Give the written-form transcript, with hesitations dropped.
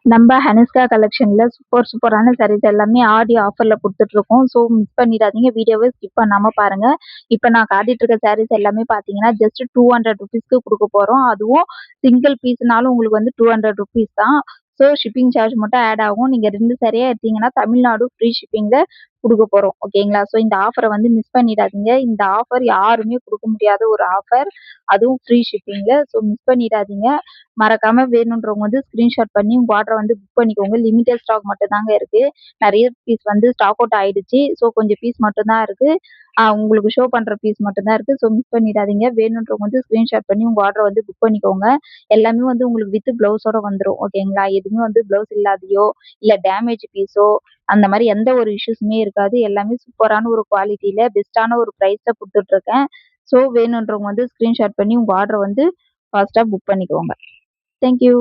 நம்ம ஹனிஷ்கா கலெக்ஷன்ல சூப்பரான சாரீஸ் எல்லாமே ஆடி ஆஃபர்ல குடுத்துட்ருக்கோம். ஸோ மிஸ் பண்ணிடாதீங்க. வீடியோவ ஸ்கிப் பண்ணாம பாருங்க. இப்ப நான் காட்டிட்டு இருக்க சாரீஸ் எல்லாமே பார்த்தீங்கன்னா, ஜஸ்ட் ₹200க்கு குடுக்க போறோம். அதுவும் சிங்கிள் பீஸ்னாலும் உங்களுக்கு வந்து ₹200 தான். ஸோ ஷிப்பிங் சார்ஜ் மட்டும் ஆட் ஆகும். நீங்க 2 சாரியா எடுத்தீங்கன்னா, தமிழ்நாடு ஃப்ரீ ஷிப்பிங்ல குடுக்க போறோம். ஓகேங்களா? ஸோ இந்த ஆஃபர வந்து மிஸ் பண்ணிடாதீங்க. இந்த ஆஃபர் யாருமே குடுக்க முடியாத ஒரு ஆஃபர். அதுவும் ஃப்ரீ ஷிப்பிங்ல. ஸோ மிஸ் பண்ணிடாதீங்க. மறக்காம வேணுன்றவங்க வந்து ஸ்கிரீன்ஷாட் பண்ணி உங்க ஆர்டர வந்து புக் பண்ணிக்கோங்க. லிமிட்டட் ஸ்டாக் மட்டும் தாங்க இருக்கு. நெறைய பீஸ் வந்து ஸ்டாக் அவுட் ஆயிடுச்சு. ஸோ கொஞ்சம் பீஸ் மட்டும் தான் இருக்கு. உங்களுக்கு ஷோ பண்ற பீஸ் மட்டும் தான் இருக்கு. ஸோ மிஸ் பண்ணிடாதீங்க. வேணுன்றவங்க வந்து ஸ்கிரீன்ஷாட் பண்ணி உங்க ஆர்டர வந்து புக் பண்ணிக்கோங்க. எல்லாமே வந்து உங்களுக்கு வித் பிளவுஸோட வந்துரும். ஓகேங்களா? எதுவுமே வந்து பிளவுஸ் இல்லாதயோ, இல்ல டேமேஜ் பீஸோ அந்த மாரி எந்த ஒரு இஷ்யூஸுமே இருக்காது. எல்லாமே சூப்பரான ஒரு குவாலிட்டில பெஸ்ட்டான ஒரு பிரைஸ்ல குடுத்துட்டுருக்கேன். ஸோ வேணுன்றவங்க வந்து ஸ்கிரீன்ஷாட் பண்ணி உங்க ஆர்டர வந்து ஃபாஸ்ட்டா புக் பண்ணிக்கோங்க. Thank you.